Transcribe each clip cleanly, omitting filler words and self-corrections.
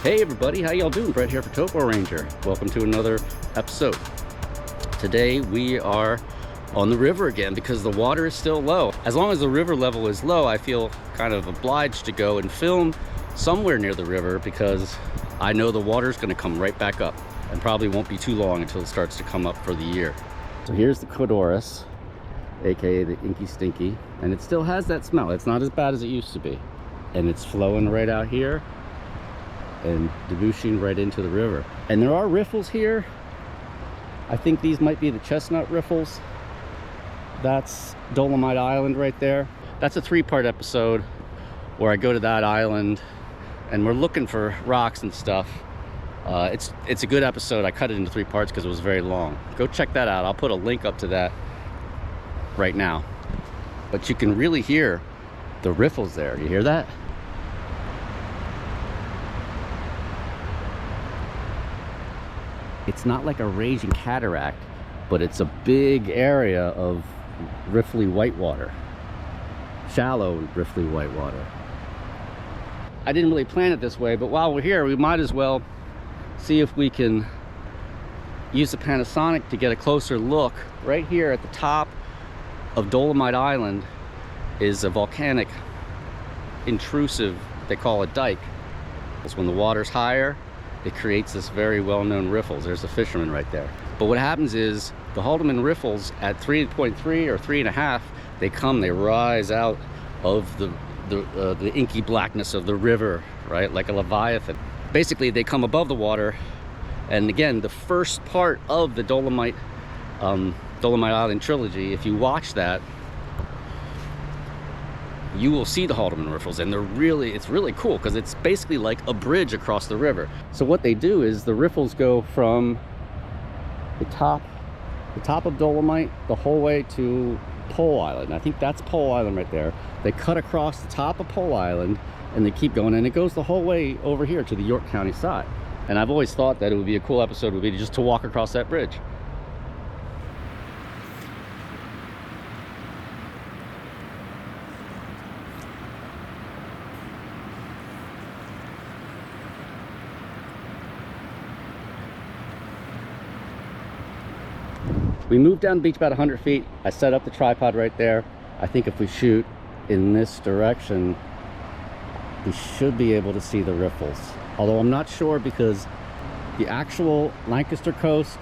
Hey everybody, how y'all doing? Brett here for TopoRanger. Welcome to another episode. Today we are on the river again because the water is still low. As long as the river level is low, I feel kind of obliged to go and film somewhere near the river because I know the water's gonna come right back up and probably won't be too long until it starts to come up for the year. So here's the Codoris, aka the Inky Stinky, and it still has that smell. It's not as bad as it used to be. And it's flowing right out here and debouching right into the river. And there are riffles here. I think these might be the chestnut riffles. That's Dolomite Island right there. That's a three-part episode where I go to that island and we're looking for rocks and stuff. It's a good episode. I cut it into three parts because it was very long. Go check that out. I'll put a link up to that right now. But you can really hear the riffles there. You hear that? It's not like a raging cataract, but it's a big area of riffly whitewater. Shallow riffly whitewater. I didn't really plan it this way, but while we're here, we might as well see if we can use the Panasonic to get a closer look. Right here at the top of Dolomite Island is a volcanic intrusive, they call it dike. It's when the water's higher, it creates this very well-known riffles. There's a fisherman right there. But what happens is the Haldeman riffles at 3.3 or 3.5, they rise out of the inky blackness of the river, right? Like a leviathan. Basically, they come above the water. And again, the first part of the Dolomite Island trilogy, if you watch that, you will see the Haldeman riffles, and it's really cool because it's basically like a bridge across the river. So what they do is the riffles go from the top of Dolomite the whole way to Pole Island. I think that's Pole Island right there. They cut across the top of Pole Island and they keep going, and it goes the whole way over here to the York County side. And I've always thought that it would be a cool episode would be just to walk across that bridge. We moved down the beach about 100 feet. I set up the tripod right there. I think if we shoot in this direction, we should be able to see the riffles. Although I'm not sure because the actual Lancaster coast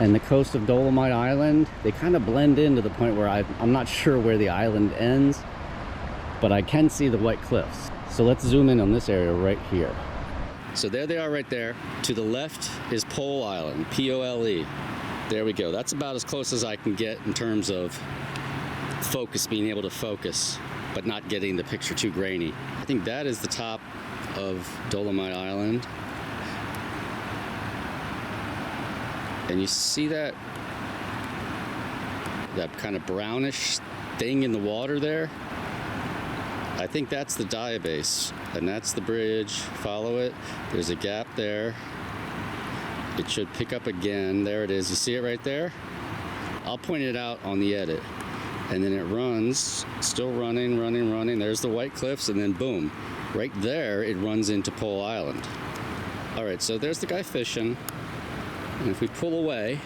and the coast of Dolomite Island, they kind of blend in to the point where I'm not sure where the island ends, but I can see the white cliffs. So let's zoom in on this area right here. So there they are right there. To the left is Pole Island, P-O-L-E. There we go. That's about as close as I can get in terms of focus, being able to focus, but not getting the picture too grainy. I think that is the top of Dolomite Island. And you see that kind of brownish thing in the water there? I think that's the diabase, and that's the bridge. Follow it. There's a gap there. It should pick up again. There it is. You see it right there? I'll point it out on the edit. And then it runs, still running. There's the white cliffs, and then boom. Right there, it runs into Pole Island. All right, so there's the guy fishing. And if we pull away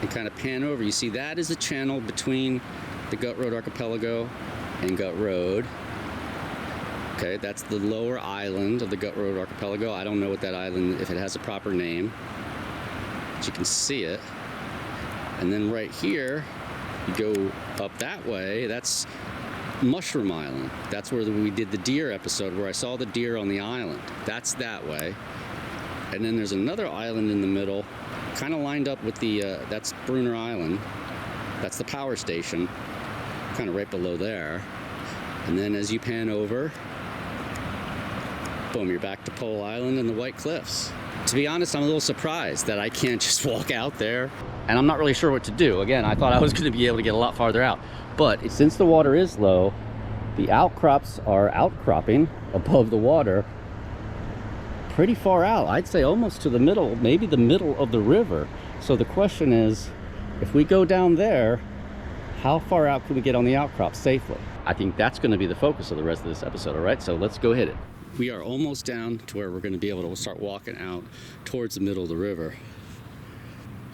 and kind of pan over, you see that is the channel between the Gut Road Archipelago and Gut Road. Okay, that's the lower island of the Gut Road Archipelago. I don't know what that island, if it has a proper name, but you can see it. And then right here, you go up that way, that's Mushroom Island. That's where we did the deer episode, where I saw the deer on the island. That's that way. And then there's another island in the middle, kind of lined up with that's Bruner Island. That's the power station, kind of right below there. And then as you pan over, boom, you're back to Pole Island and the White Cliffs. To be honest, I'm a little surprised that I can't just walk out there. And I'm not really sure what to do. Again, I thought I was going to be able to get a lot farther out. But since the water is low, the outcrops are outcropping above the water pretty far out. I'd say almost to the middle, maybe the middle of the river. So the question is, if we go down there, how far out can we get on the outcrop safely? I think that's going to be the focus of the rest of this episode, all right? So let's go hit it. We are almost down to where we're going to be able to start walking out towards the middle of the river.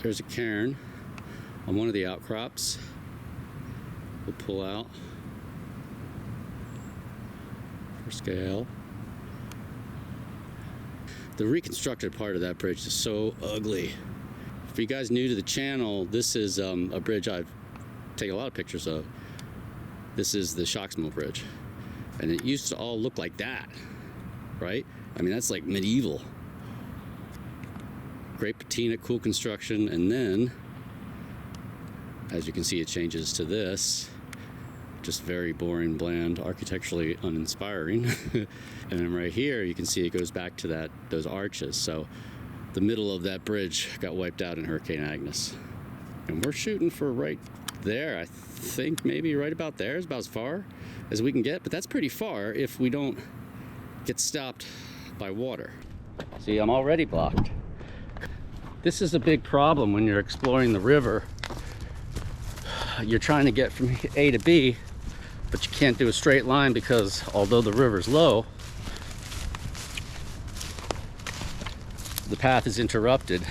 There's a cairn on one of the outcrops. We'll pull out for scale. The reconstructed part of that bridge is so ugly. For you guys new to the channel, this is a bridge I've taken a lot of pictures of. This is the Shoxmo Bridge. And it used to all look like that, right? I mean, that's like medieval. Great patina, cool construction, and then, as you can see, it changes to this. Just very boring, bland, architecturally uninspiring. And then right here, you can see it goes back to those arches. So the middle of that bridge got wiped out in Hurricane Agnes. And we're shooting for right there. I think maybe right about there is about as far as we can get, but that's pretty far if we don't get stopped by water. See, I'm already blocked. This is a big problem when you're exploring the river. You're trying to get from A to B, but you can't do a straight line because although the river's low, the path is interrupted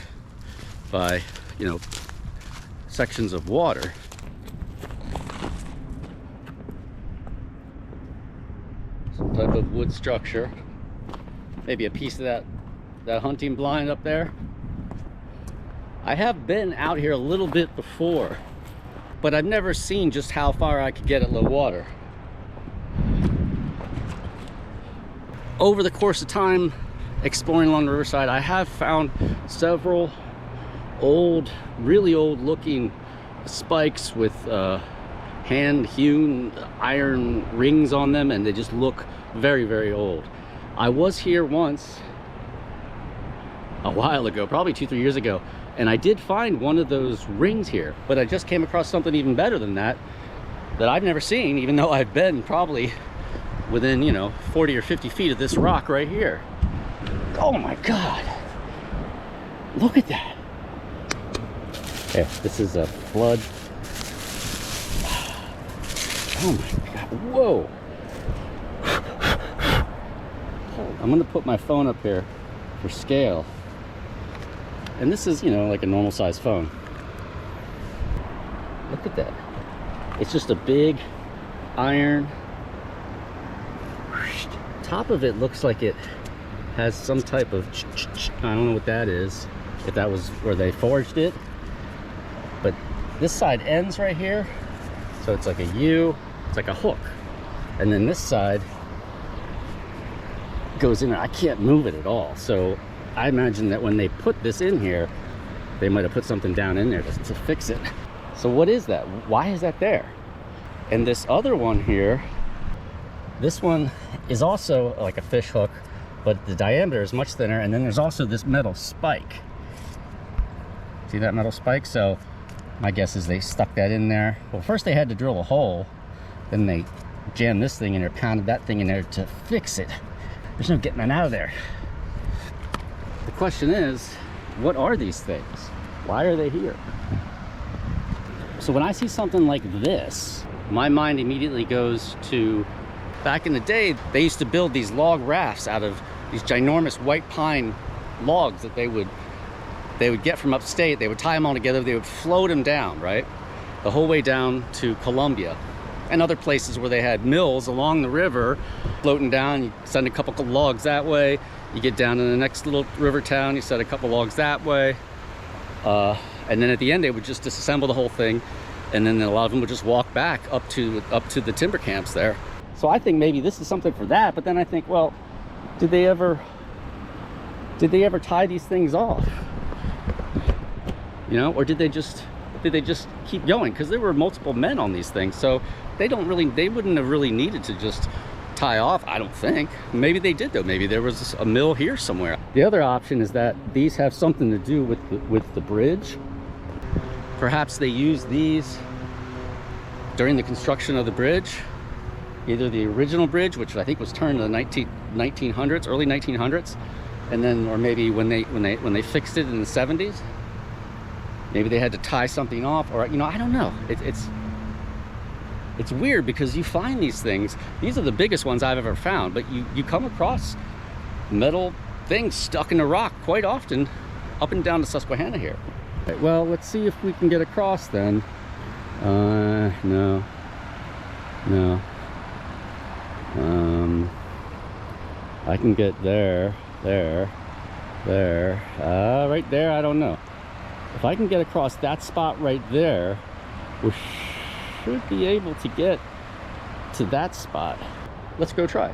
by, you know, sections of water. Some type of wood structure. Maybe a piece of that hunting blind up there. I have been out here a little bit before, but I've never seen just how far I could get at low water. Over the course of time exploring along the riverside, I have found several old, really old looking spikes with hand-hewn iron rings on them, and they just look very, very old. I was here once a while ago, probably 2-3 years ago, and I did find one of those rings here, but I just came across something even better than that I've never seen, even though I've been probably within, you know, 40 or 50 feet of this rock right here. Oh my God, look at that. Yeah, this is a flood. Oh my God, whoa. I'm gonna put my phone up here for scale. And this is, you know, like a normal size phone. Look at that. It's just a big iron. Top of it looks like it has some type of, I don't know what that is, if that was where they forged it. But this side ends right here. So it's like a U, it's like a hook. And then this side goes in there. I can't move it at all. So I imagine that when they put this in here, they might have put something down in there to fix it. So what is that? Why is that there? And this other one here, this one is also like a fish hook, but the diameter is much thinner. And then there's also this metal spike. See that metal spike? So my guess is they stuck that in there. Well, first they had to drill a hole, then they jammed this thing in there, pounded that thing in there to fix it. There's no getting that out of there. The question is, what are these things? Why are they here? So when I see something like this, my mind immediately goes to, back in the day, they used to build these log rafts out of these ginormous white pine logs that they would get from upstate. They would tie them all together, they would float them down, right? The whole way down to Columbia and other places where they had mills along the river, floating down. You send a couple of logs that way, you get down to the next little river town, you set a couple logs that way, and then at the end they would just disassemble the whole thing, and then a lot of them would just walk back up to the timber camps there. So I think maybe this is something for that, but then I think, well, did they ever tie these things off? You know, or did they just keep going? Because there were multiple men on these things, so they wouldn't have really needed to just tie off, I don't think. Maybe they did though. Maybe there was a mill here somewhere. The other option is that these have something to do with the bridge. Perhaps they used these during the construction of the bridge, either the original bridge, which I think was turned in the 1900s, early 1900s, and then, or maybe when they fixed it in the 70s. Maybe they had to tie something off, or, you know, I don't know. It's weird because you find these things. These are the biggest ones I've ever found, but you come across metal things stuck in the rock quite often up and down the Susquehanna here. Right, well, let's see if we can get across then. No. I can get there. Right there, I don't know. If I can get across that spot right there, we should be able to get to that spot. Let's go try.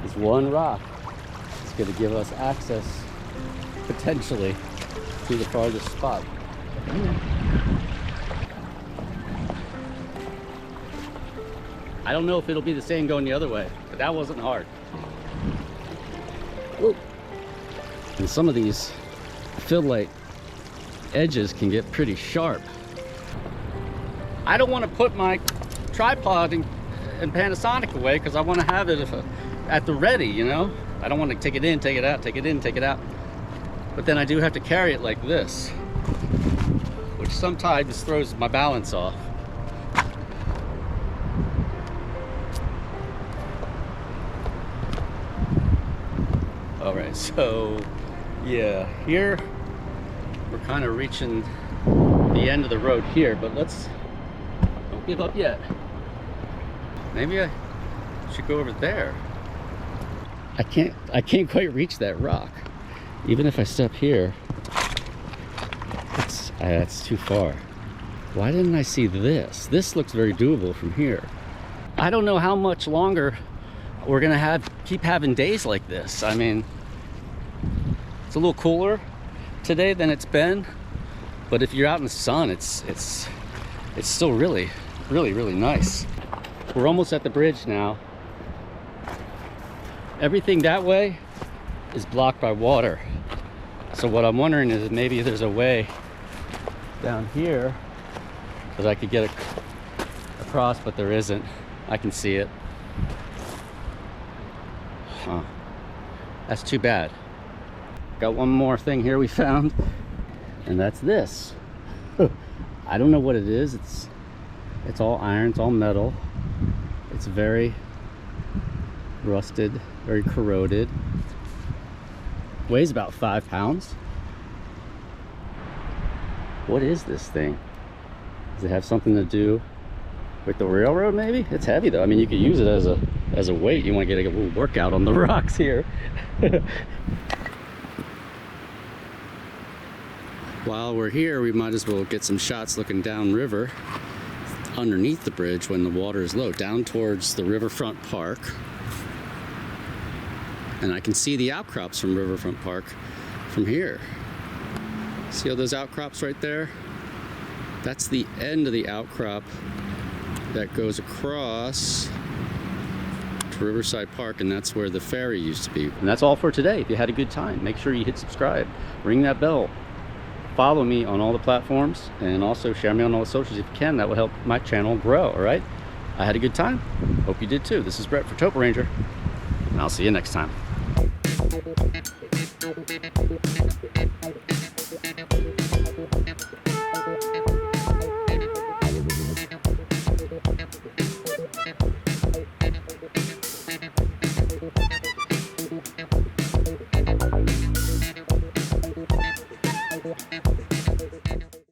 This one rock is going to give us access, potentially, to the farthest spot. I don't know if it'll be the same going the other way, but that wasn't hard. Whoa. And some of these fill-light edges can get pretty sharp. I don't want to put my tripod and Panasonic away because I want to have it at the ready, you know? I don't want to take it in, take it out, take it in, take it out. But then I do have to carry it like this, which sometimes throws my balance off. All right, so yeah, here we're kind of reaching the end of the road here, but don't give up yet. Maybe I should go over there. I can't quite reach that rock. Even if I step here, that's too far. Why didn't I see this? This looks very doable from here. I don't know how much longer we're gonna keep having days like this. I mean, it's a little cooler today than it's been, but if you're out in the sun, it's still really nice. We're almost at the bridge now. Everything that way is blocked by water. So what I'm wondering is maybe there's a way down here that I could get across, but there isn't. I can see it. Huh. That's too bad. Got one more thing here we found, and that's this. I don't know what it is. It's all iron, it's all metal. It's very rusted, very corroded. Weighs about 5 pounds. What is this thing? Does it have something to do with the railroad maybe? It's heavy though. I mean, you could use it as a weight. You want to get a little workout on the rocks here. While we're here, we might as well get some shots looking downriver underneath the bridge when the water is low, down towards the Riverfront Park. And I can see the outcrops from Riverfront Park from here. See all those outcrops right there? That's the end of the outcrop that goes across to Riverside Park, and that's where the ferry used to be. And that's all for today. If you had a good time, make sure you hit subscribe, ring that bell, follow me on all the platforms, and also share me on all the socials if you can. That will help my channel grow, all right? I had a good time. Hope you did too. This is Brett for TopoRanger, and I'll see you next time.